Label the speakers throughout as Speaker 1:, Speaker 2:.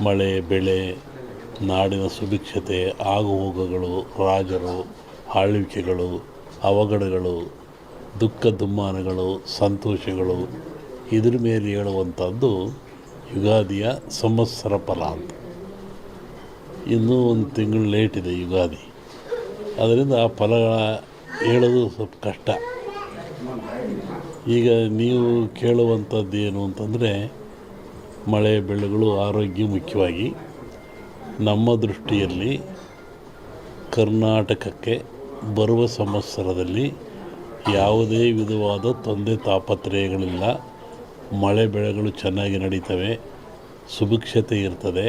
Speaker 1: ಮಳೆ ಬೆಳೆ ನಾಡಿನ ಸುಭಿಕ್ಷತೆ ಆಗುಹೋಗುಗಳು ರಾಜರು ಆಳ್ವಿಕೆಗಳು ಅವಘಡಗಳು ದುಃಖ ದುಮ್ಮಾನಗಳು ಸಂತೋಷಗಳು ಇದ್ರ ಮೇಲೆ ಹೇಳುವಂಥದ್ದು ಯುಗಾದಿಯ ಸಂವತ್ಸರ ಫಲ ಅಂತ. ಇನ್ನೂ ಒಂದು ತಿಂಗಳು ಲೇಟ್ ಇದೆ ಯುಗಾದಿ, ಅದರಿಂದ ಆ ಫಲಗಳ ಹೇಳೋದು ಸ್ವಲ್ಪ ಕಷ್ಟ. ಈಗ ನೀವು ಕೇಳುವಂಥದ್ದು ಏನು ಅಂತಂದರೆ ಮಳೆ ಬೆಳೆಗಳು ಆರೋಗ್ಯ ಮುಖ್ಯವಾಗಿ ನಮ್ಮ ದೃಷ್ಟಿಯಲ್ಲಿ ಕರ್ನಾಟಕಕ್ಕೆ ಬರುವ ಸಂವತ್ಸರದಲ್ಲಿ ಯಾವುದೇ ವಿಧವಾದ ತೊಂದರೆ ತಾಪತ್ರಯಗಳಿಲ್ಲ. ಮಳೆ ಬೆಳೆಗಳು ಚೆನ್ನಾಗಿ ನಡೀತವೆ, ಸುಭಿಕ್ಷತೆ ಇರ್ತದೆ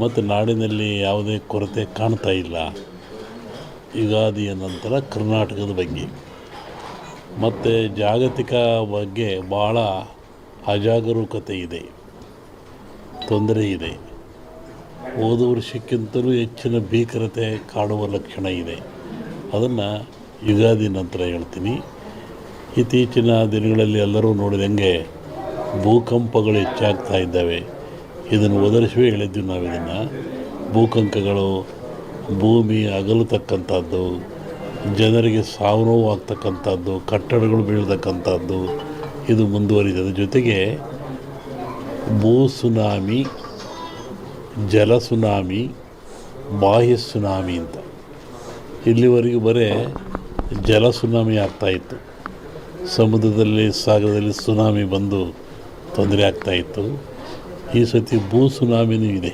Speaker 1: ಮತ್ತು ನಾಡಿನಲ್ಲಿ ಯಾವುದೇ ಕೊರತೆ ಕಾಣ್ತಾ ಇಲ್ಲ. ಯುಗಾದಿಯ ನಂತರ ಕರ್ನಾಟಕದ ಬಗ್ಗೆ ಮತ್ತು ಜಾಗತಿಕ ಬಗ್ಗೆ ಭಾಳ ಅಜಾಗರೂಕತೆ ಇದೆ, ತೊಂದರೆ ಇದೆ. ಹೋದ ವರ್ಷಕ್ಕಿಂತಲೂ ಹೆಚ್ಚಿನ ಭೀಕರತೆ ಕಾಡುವ ಲಕ್ಷಣ ಇದೆ. ಅದನ್ನು ಯುಗಾದಿ ನಂತರ ಹೇಳ್ತೀನಿ. ಇತ್ತೀಚಿನ ದಿನಗಳಲ್ಲಿ ಎಲ್ಲರೂ ನೋಡಿದಂಗೆ ಭೂಕಂಪಗಳು ಹೆಚ್ಚಾಗ್ತಾ ಇದ್ದಾವೆ. ಇದನ್ನು ಒದರಿಸುವೇ ಹೇಳಿದ್ವಿ ನಾವು. ಇದನ್ನು ಭೂಕಂಪಗಳು, ಭೂಮಿ ಅಗಲತಕ್ಕಂಥದ್ದು, ಜನರಿಗೆ ಸಾವು ನೋವು ಆಗ್ತಕ್ಕಂಥದ್ದು, ಕಟ್ಟಡಗಳು ಬೀಳ್ತಕ್ಕಂಥದ್ದು ಇದು ಮುಂದುವರಿದೆ. ಅದ್ರ ಜೊತೆಗೆ ಭೂ ಸುನಾಮಿ, ಜಲ ಸುನಾಮಿ, ಬಾಹ್ಯ ಸುನಾಮಿ ಅಂತ ಇಲ್ಲಿವರೆಗೂ ಬರೀ ಜಲ ಸುನಾಮಿ ಆಗ್ತಾಯಿತ್ತು. ಸಮುದ್ರದಲ್ಲಿ ಸಾಗರದಲ್ಲಿ ಸುನಾಮಿ ಬಂದು ತೊಂದರೆ ಆಗ್ತಾಯಿತ್ತು. ಈ ಸತಿ ಭೂ ಸುನಾಮಿನೂ ಇದೆ.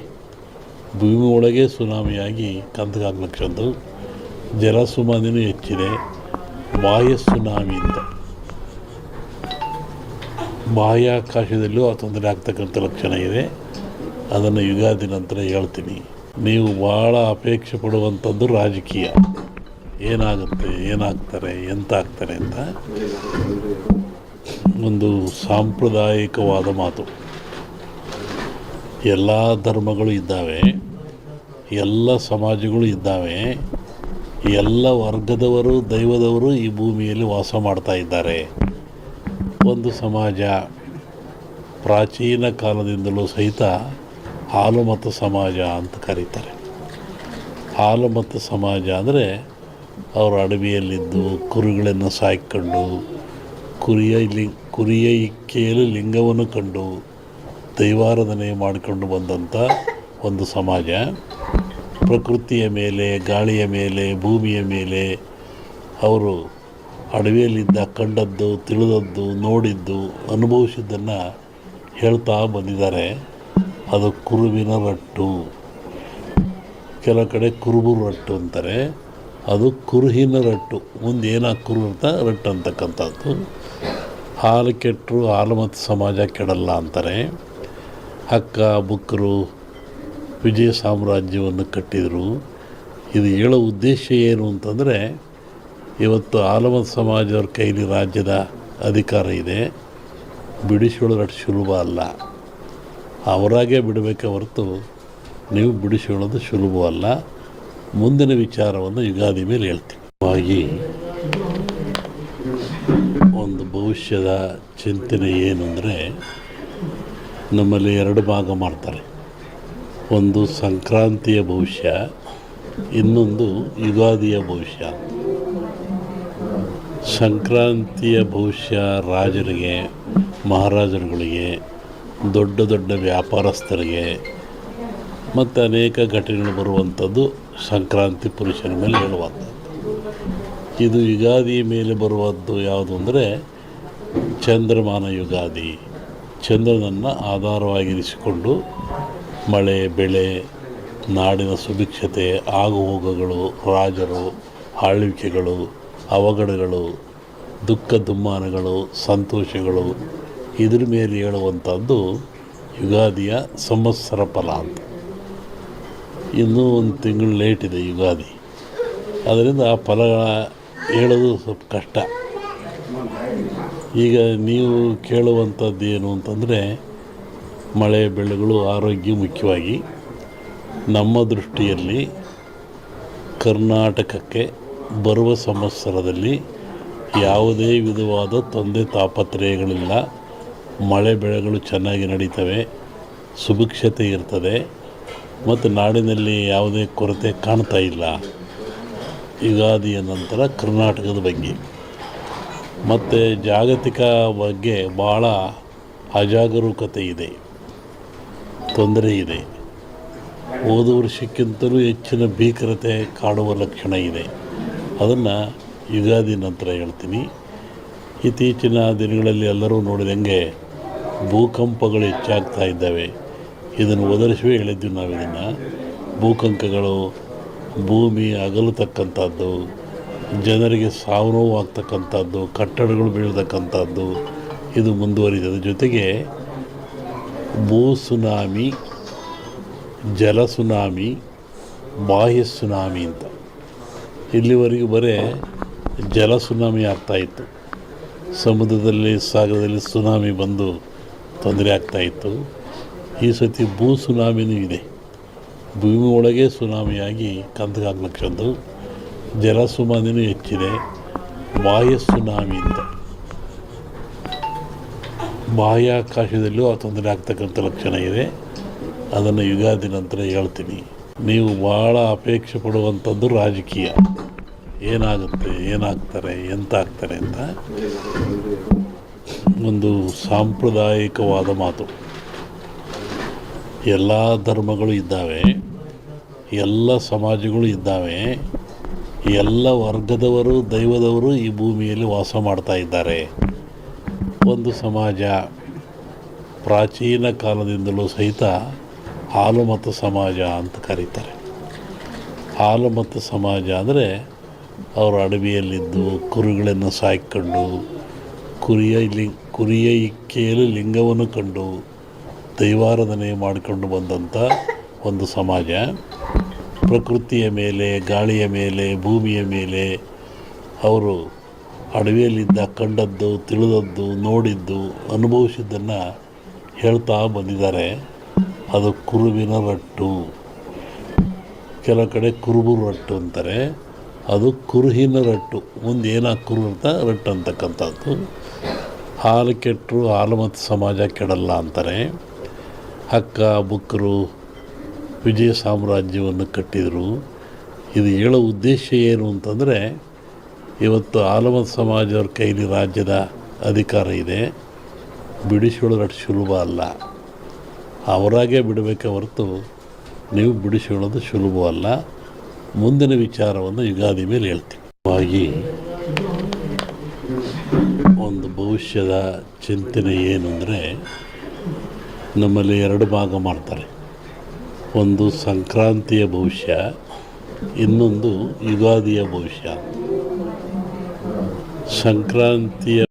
Speaker 1: ಭೂಮಿ ಒಳಗೆ ಸುನಾಮಿಯಾಗಿ ಕಂದಗಾಗ್ಲಕ್ಷದ್ದು. ಜಲ ಸುನಾಮಿನೂ ಹೆಚ್ಚಿದೆ. ಬಾಹ್ಯ ಸುನಾಮಿ ಅಂತ ಬಾಹ್ಯಾಕಾಶದಲ್ಲೂ ಆ ತೊಂದರೆ ಆಗ್ತಕ್ಕಂಥ ಲಕ್ಷಣ ಇದೆ. ಅದನ್ನು ಯುಗಾದಿ ನಂತರ ಹೇಳ್ತೀನಿ. ನೀವು ಭಾಳ ಅಪೇಕ್ಷೆ ಪಡುವಂಥದ್ದು ರಾಜಕೀಯ, ಏನಾಗುತ್ತೆ, ಏನಾಗ್ತಾರೆ, ಎಂತ ಆಗ್ತಾರೆ ಅಂತ. ಒಂದು ಸಾಂಪ್ರದಾಯಿಕವಾದ ಮಾತು. ಎಲ್ಲ ಧರ್ಮಗಳು ಇದ್ದಾವೆ, ಎಲ್ಲ ಸಮಾಜಗಳು ಇದ್ದಾವೆ, ಎಲ್ಲ ವರ್ಗದವರು ದೈವದವರು ಈ ಭೂಮಿಯಲ್ಲಿ ವಾಸ ಮಾಡ್ತಾ ಇದ್ದಾರೆ. ಒಂದು ಸಮಾಜ ಪ್ರಾಚೀನ ಕಾಲದಿಂದಲೂ ಸಹಿತ ಹಾಲುಮತ ಸಮಾಜ ಅಂತ ಕರೀತಾರೆ. ಹಾಲುಮತ ಸಮಾಜ ಅಂದರೆ ಅವರು ಅಡವಿಯಲ್ಲಿದ್ದು ಕುರಿಗಳನ್ನು ಸಾಕಿಕೊಂಡು ಕುರಿಯ ಇಕ್ಕೆಯಲ್ಲಿ ಲಿಂಗವನ್ನು ಕಂಡು ದೈವಾರಾಧನೆ ಮಾಡಿಕೊಂಡು ಬಂದಂಥ ಒಂದು ಸಮಾಜ. ಪ್ರಕೃತಿಯ ಮೇಲೆ, ಗಾಳಿಯ ಮೇಲೆ, ಭೂಮಿಯ ಮೇಲೆ ಅವರು ಅಡವಿಯಲ್ಲಿದ್ದ ಕಂಡದ್ದು, ತಿಳಿದದ್ದು, ನೋಡಿದ್ದು, ಅನುಭವಿಸಿದ್ದನ್ನು ಹೇಳ್ತಾ ಬಂದಿದ್ದಾರೆ. ಅದು ಕುರುವಿನ ರಟ್ಟು, ಕೆಲವು ಕಡೆ ಕುರುಬು ರಟ್ಟು ಅಂತಾರೆ. ಅದು ಕುರುಹಿನ ರಟ್ಟು, ಮುಂದೆ ಏನಾಗಿ ಕುರು ಅಂತ ರಟ್ಟು ಅಂತಕ್ಕಂಥದ್ದು. ಹಾಲು ಕೆಟ್ಟರು ಹಾಲು ಮತ್ತು ಸಮಾಜ ಕೆಡಲ್ಲ ಅಂತಾರೆ. ಹಕ್ಕ ಬುಕ್ಕರು ವಿಜಯ ಸಾಮ್ರಾಜ್ಯವನ್ನು ಕಟ್ಟಿದರು. ಇದು ಹೇಳೋ ಉದ್ದೇಶ ಏನು ಅಂತಂದರೆ, ಇವತ್ತು ಆಲಮತ ಸಮಾಜದವ್ರ ಕೈಲಿ ರಾಜ್ಯದ ಅಧಿಕಾರ ಇದೆ. ಬಿಡಿಸಿಕೊಳ್ಳೋದು ಅಷ್ಟು ಸುಲಭ ಅಲ್ಲ. ಅವರಾಗೇ ಬಿಡಬೇಕೆ ಹೊರತು ನೀವು ಬಿಡಿಸಿಕೊಳ್ಳೋದು ಸುಲಭವಲ್ಲ. ಮುಂದಿನ ವಿಚಾರವನ್ನು ಯುಗಾದಿ ಮೇಲೆ ಹೇಳ್ತೀನಿ. ಹಾಗಾಗಿ ಒಂದು ಭವಿಷ್ಯದ ಚಿಂತನೆ ಏನು ಅಂದರೆ, ನಮ್ಮಲ್ಲಿ ಎರಡು ಭಾಗ ಮಾಡ್ತಾರೆ. ಒಂದು ಸಂಕ್ರಾಂತಿಯ ಭವಿಷ್ಯ, ಇನ್ನೊಂದು ಯುಗಾದಿಯ ಭವಿಷ್ಯ. ಸಂಕ್ರಾಂತಿಯ ಭವಿಷ್ಯ ರಾಜರಿಗೆ, ಮಹಾರಾಜರುಗಳಿಗೆ, ದೊಡ್ಡ ದೊಡ್ಡ ವ್ಯಾಪಾರಸ್ಥರಿಗೆ ಮತ್ತು ಅನೇಕ ಘಟನೆಗಳು ಬರುವಂಥದ್ದು ಸಂಕ್ರಾಂತಿ ಪುರುಷನ ಮೇಲೆ ಹೇಳುವಂಥದ್ದು. ಇದು ಯುಗಾದಿಯ ಮೇಲೆ ಬರುವಂಥದ್ದು ಯಾವುದು ಅಂದರೆ ಚಂದ್ರಮಾನ ಯುಗಾದಿ. ಚಂದ್ರನನ್ನು ಆಧಾರವಾಗಿರಿಸಿಕೊಂಡು ಮಳೆ ಬೆಳೆ ನಾಡಿನ ಸುಭಿಕ್ಷತೆ ಆಗುಹೋಗುಗಳು ರಾಜರು ಆಳ್ವಿಕೆಗಳು ಅವಘಡಗಳು ದುಃಖ ದುಮ್ಮಾನಗಳು ಸಂತೋಷಗಳು ಇದ್ರ ಮೇಲೆ ಹೇಳುವಂಥದ್ದು ಯುಗಾದಿಯ ಸಂವತ್ಸರ ಫಲ ಅಂತ. ಇನ್ನೂ ಒಂದು ತಿಂಗಳು ಲೇಟ್ ಇದೆ ಯುಗಾದಿ, ಅದರಿಂದ ಆ ಫಲಗಳ ಹೇಳೋದು ಸ್ವಲ್ಪ ಕಷ್ಟ. ಈಗ ನೀವು ಕೇಳುವಂಥದ್ದು ಏನು ಅಂತಂದರೆ ಮಳೆ ಬೆಳೆಗಳು ಆರೋಗ್ಯ ಮುಖ್ಯವಾಗಿ ನಮ್ಮ ದೃಷ್ಟಿಯಲ್ಲಿ ಕರ್ನಾಟಕಕ್ಕೆ ಬರುವ ಸಂವತ್ಸರದಲ್ಲಿ ಯಾವುದೇ ವಿಧವಾದ ತೊಂದರೆ ತಾಪತ್ರಯಗಳಿಲ್ಲ. ಮಳೆ ಬೆಳೆಗಳು ಚೆನ್ನಾಗಿ ನಡೀತವೆ, ಸುಭಿಕ್ಷತೆ ಇರ್ತದೆ ಮತ್ತು ನಾಡಿನಲ್ಲಿ ಯಾವುದೇ ಕೊರತೆ ಕಾಣ್ತಾ ಇಲ್ಲ. ಯುಗಾದಿಯ ನಂತರ ಕರ್ನಾಟಕದ ಬಗ್ಗೆ ಮತ್ತು ಜಾಗತಿಕ ಬಗ್ಗೆ ಭಾಳ ಅಜಾಗರೂಕತೆ ಇದೆ, ತೊಂದರೆ ಇದೆ. ಹೋದ ವರ್ಷಕ್ಕಿಂತಲೂ ಹೆಚ್ಚಿನ ಭೀಕರತೆ ಕಾಡುವ ಲಕ್ಷಣ ಇದೆ. ಅದನ್ನು ಯುಗಾದಿ ನಂತರ ಹೇಳ್ತೀನಿ. ಇತ್ತೀಚಿನ ದಿನಗಳಲ್ಲಿ ಎಲ್ಲರೂ ನೋಡಿದಂಗೆ ಭೂಕಂಪಗಳು ಹೆಚ್ಚಾಗ್ತಾ ಇದ್ದಾವೆ. ಇದನ್ನು ಒದರಿಸುವೇ ಹೇಳಿದ್ವಿ ನಾವು. ಇದನ್ನು ಭೂಕಂಪಗಳು, ಭೂಮಿ ಅಗಲತಕ್ಕಂಥದ್ದು, ಜನರಿಗೆ ಸಾವು ನೋವು ಆಗ್ತಕ್ಕಂಥದ್ದು, ಕಟ್ಟಡಗಳು ಬೀಳ್ತಕ್ಕಂಥದ್ದು ಇದು ಮುಂದುವರಿದ ಜೊತೆಗೆ ಭೂ ಸುನಾಮಿ, ಜಲ ಸುನಾಮಿ, ಬಾಹ್ಯ ಸುನಾಮಿ ಅಂತ ಇಲ್ಲಿವರೆಗೂ ಬರೀ ಜಲ ಸುನಾಮಿ ಆಗ್ತಾಯಿತ್ತು. ಸಮುದ್ರದಲ್ಲಿ, ಸಾಗರದಲ್ಲಿ ಸುನಾಮಿ ಬಂದು ತೊಂದರೆ ಆಗ್ತಾಯಿತ್ತು. ಈ ಸತಿ ಭೂ ಸುನಾಮಿನೂ ಇದೆ. ಭೂಮಿ ಒಳಗೆ ಸುನಾಮಿಯಾಗಿ ಕಂದಗಾಗ್ಲಕ್ಷದ್ದು. ಜಲ ಸುನಾಮಿನೂ ಹೆಚ್ಚಿದೆ. ಬಾಹ್ಯ ಸುನಾಮಿ ಅಂತ ಬಾಹ್ಯಾಕಾಶದಲ್ಲೂ ಆ ತೊಂದರೆ ಆಗ್ತಕ್ಕಂಥ ಲಕ್ಷಣ ಇದೆ. ಅದನ್ನು ಯುಗಾದಿ ನಂತರ ಹೇಳ್ತೀನಿ. ನೀವು ಭಾಳ ಅಪೇಕ್ಷೆ ಪಡುವಂಥದ್ದು ರಾಜಕೀಯ. ಏನಾಗುತ್ತೆ, ಏನಾಗ್ತಾರೆ, ಎಂತ ಆಗ್ತಾರೆ ಅಂತ ಒಂದು ಸಾಂಪ್ರದಾಯಿಕವಾದ ಮಾತು. ಎಲ್ಲ ಧರ್ಮಗಳು ಇದ್ದಾವೆ, ಎಲ್ಲ ಸಮಾಜಗಳು ಇದ್ದಾವೆ, ಎಲ್ಲ ವರ್ಗದವರು, ದೈವದವರು ಈ ಭೂಮಿಯಲ್ಲಿ ವಾಸ ಮಾಡ್ತಾ ಇದ್ದಾರೆ. ಒಂದು ಸಮಾಜ ಪ್ರಾಚೀನ ಕಾಲದಿಂದಲೂ ಸಹಿತ ಹಾಲುಮತ ಸಮಾಜ ಅಂತ ಕರೀತಾರೆ. ಹಾಲುಮತ ಸಮಾಜ ಅಂದರೆ ಅವರು ಅಡವಿಯಲ್ಲಿದ್ದು ಕುರಿಗಳನ್ನು ಸಾಕಿಕೊಂಡು ಕುರಿಯ ಇಕ್ಕೆಯಲ್ಲಿ ಲಿಂಗವನ್ನು ಕಂಡು ದೈವಾರಾಧನೆ ಮಾಡಿಕೊಂಡು ಬಂದಂಥ ಒಂದು ಸಮಾಜ. ಪ್ರಕೃತಿಯ ಮೇಲೆ, ಗಾಳಿಯ ಮೇಲೆ, ಭೂಮಿಯ ಮೇಲೆ ಅವರು ಅಡವಿಯಲ್ಲಿದ್ದ ಕಂಡದ್ದು, ತಿಳಿದದ್ದು, ನೋಡಿದ್ದು, ಅನುಭವಿಸಿದ್ದನ್ನು ಹೇಳ್ತಾ ಬಂದಿದ್ದಾರೆ. ಅದು ಕುರುವಿನ ರಟ್ಟು, ಕೆಲವು ಕಡೆ ಕುರುಬು ರಟ್ಟು ಅಂತಾರೆ. ಅದು ಕುರುಹಿನ ರಟ್ಟು, ಮುಂದೆ ಏನಾಗಿ ಕುರು ಅಂತ ರಟ್ಟು ಅಂತಕ್ಕಂಥದ್ದು. ಹಾಲು ಕೆಟ್ಟರು ಹಾಲು ಮತ್ತು ಸಮಾಜ ಕೆಡಲ್ಲ ಅಂತಾರೆ. ಹಕ್ಕ ಬುಕ್ಕರು ವಿಜಯ ಸಾಮ್ರಾಜ್ಯವನ್ನು ಕಟ್ಟಿದರು. ಇದು ಹೇಳೋ ಉದ್ದೇಶ ಏನು ಅಂತಂದರೆ, ಇವತ್ತು ಆಲಮತ ಸಮಾಜವ್ರ ಕೈಲಿ ರಾಜ್ಯದ ಅಧಿಕಾರ ಇದೆ. ಬಿಡಿಸಿಕೊಳ್ಳೋದು ಅಷ್ಟು ಸುಲಭ ಅಲ್ಲ. ಅವರಾಗೇ ಬಿಡಬೇಕೆ ಹೊರತು ನೀವು ಬಿಡಿಸಿಕೊಳ್ಳೋದು ಸುಲಭವಲ್ಲ. ಮುಂದಿನ ವಿಚಾರವನ್ನು ಯುಗಾದಿ ಮೇಲೆ ಹೇಳ್ತೀವಿ. ಹಾಗಾಗಿ ಒಂದು ಭವಿಷ್ಯದ ಚಿಂತನೆ ಏನು ಅಂದರೆ, ನಮ್ಮಲ್ಲಿ ಎರಡು ಭಾಗ ಮಾಡ್ತಾರೆ. ಒಂದು ಸಂಕ್ರಾಂತಿಯ ಭವಿಷ್ಯ, ಇನ್ನೊಂದು ಯುಗಾದಿಯ ಭವಿಷ್ಯ. ಸಂಕ್ರಾಂತಿಯ